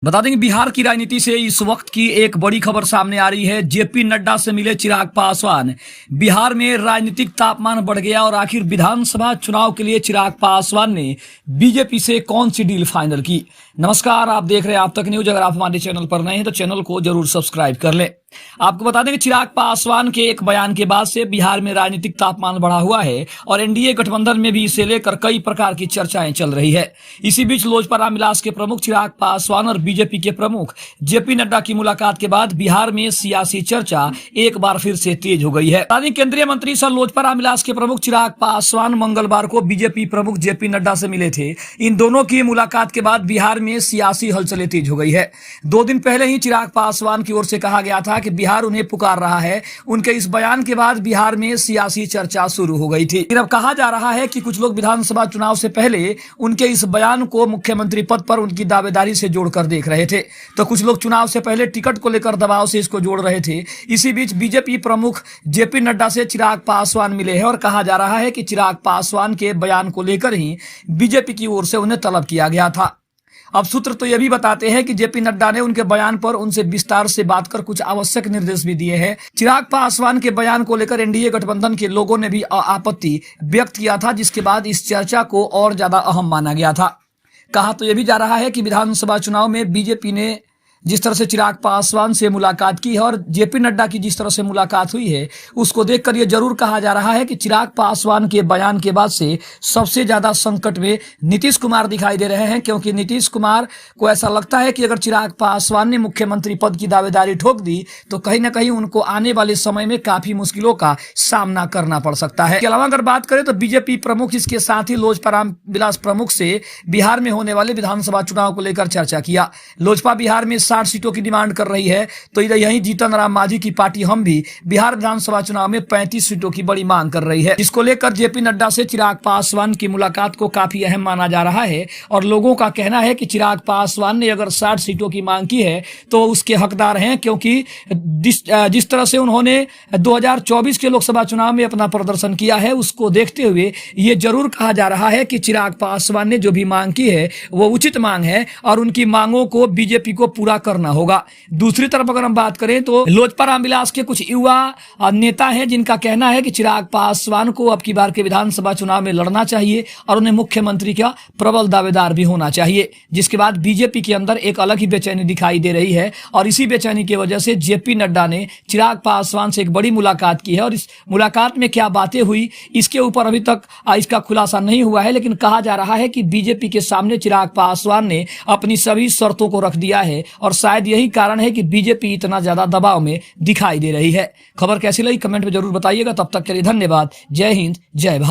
बता दें कि बिहार की राजनीति से इस वक्त की एक बड़ी खबर सामने आ रही है। जेपी नड्डा से मिले चिराग पासवान। बिहार में राजनीतिक तापमान बढ़ गया और आखिर विधानसभा चुनाव के लिए चिराग पासवान ने बीजेपी से कौन सी डील फाइनल की। नमस्कार, आप देख रहे हैं आप तक न्यूज। अगर आप हमारे चैनल पर नए हैं तो चैनल को जरूर सब्सक्राइब कर लें। आपको बता दें कि चिराग पासवान के एक बयान के बाद से बिहार में राजनीतिक तापमान बढ़ा हुआ है और एनडीए गठबंधन में भी इसे लेकर कई प्रकार की चर्चाएं चल रही है। इसी बीच लोजपा रामविलास के प्रमुख चिराग पासवान और बीजेपी के प्रमुख जेपी नड्डा की मुलाकात के बाद बिहार में सियासी चर्चा एक बार फिर से तेज हो गई है। केंद्रीय मंत्री सर लोजपा रामविलास के प्रमुख चिराग पासवान मंगलवार को बीजेपी प्रमुख जेपी नड्डा से मिले थे। इन दोनों की मुलाकात के बाद बिहार में सियासी हलचलें तेज हो गई है। 2 दिन पहले ही चिराग पासवान की ओर से कहा गया था कि बिहार उन्हें पुकार रहा है। उनके इस बयान के बाद बिहार में सियासी चर्चा शुरू हो गई थी। अब कहा जा रहा है कि कुछ लोग विधानसभा चुनाव से पहले उनके इस बयान को मुख्यमंत्री पद पर उनकी दावेदारी से जोड़कर देख रहे थे, तो कुछ लोग चुनाव से पहले टिकट को लेकर दबाव से इसको जोड़ रहे थे। इसी बीच बीजेपी प्रमुख जेपी नड्डा से चिराग पासवान मिले हैं और कहा जा रहा है कि चिराग पासवान के बयान को लेकर ही बीजेपी की ओर से उन्हें तलब किया गया था। अब सूत्र तो यह भी बताते हैं कि जेपी नड्डा ने उनके बयान पर उनसे विस्तार से बात कर कुछ आवश्यक निर्देश भी दिए हैं। चिराग पासवान के बयान को लेकर एनडीए गठबंधन के लोगों ने भी आपत्ति व्यक्त किया था, जिसके बाद इस चर्चा को और ज्यादा अहम माना गया था। कहा तो यह भी जा रहा है कि विधानसभा चुनाव में बीजेपी ने जिस तरह से चिराग पासवान से मुलाकात की है और जेपी नड्डा की जिस तरह से मुलाकात हुई है, उसको देखकर यह जरूर कहा जा रहा है कि चिराग पासवान के बयान के बाद से सबसे ज्यादा संकट में नीतीश कुमार दिखाई दे रहे हैं, क्योंकि नीतीश कुमार को ऐसा लगता है कि अगर चिराग पासवान ने मुख्यमंत्री पद की दावेदारी ठोक दी तो कहीं ना कहीं उनको आने वाले समय में काफी मुश्किलों का सामना करना पड़ सकता है। इसके अलावा अगर बात करें तो बीजेपी प्रमुख इसके साथ ही लोजपा रामविलास प्रमुख से बिहार में होने वाले विधानसभा चुनाव को लेकर चर्चा किया। लोजपा बिहार में 60 सीटों की डिमांड कर रही है, तो इधर यहीं जीतन राम मांझी की पार्टी हम भी बिहार विधानसभा चुनाव में 35 सीटों की बड़ी मांग कर रही है। इसको लेकर जेपी नड्डा से चिराग पासवान की मुलाकात को काफी अहम माना जा रहा है और लोगों का कहना है कि चिराग पासवान ने अगर 60 सीटों की मांग की है तो उसके हकदार हैं, क्योंकि जिस तरह से उन्होंने 2024 के लोकसभा चुनाव में अपना प्रदर्शन किया है, उसको देखते हुए ये जरूर कहा जा रहा है कि चिराग पासवान ने जो भी मांग की है वो उचित मांग है और उनकी मांगों को बीजेपी को पूरा करना होगा। दूसरी तरफ अगर हम बात करें तो लोजपा रामविलास के कुछ युवा नेता हैं जिनका कहना है कि चिराग पासवान को अब की बार के विधानसभा चुनाव में लड़ना चाहिए और उन्हें मुख्यमंत्री का प्रबल दावेदार भी होना चाहिए, जिसके बाद बीजेपी के अंदर एक अलग ही बेचैनी दिखाई दे रही है। और इसी बेचैनी की वजह से जेपी नड्डा ने चिराग पासवान से एक बड़ी मुलाकात की है और इस मुलाकात में क्या बातें हुई इसके ऊपर अभी तक इसका खुलासा नहीं हुआ है, लेकिन कहा जा रहा है कि बीजेपी के सामने चिराग पासवान ने अपनी सभी शर्तों को रख दिया है और शायद यही कारण है कि बीजेपी इतना ज्यादा दबाव में दिखाई दे रही है। खबर कैसी लगी कमेंट में जरूर बताइएगा। तब तक के लिए धन्यवाद। जय हिंद, जय भारत।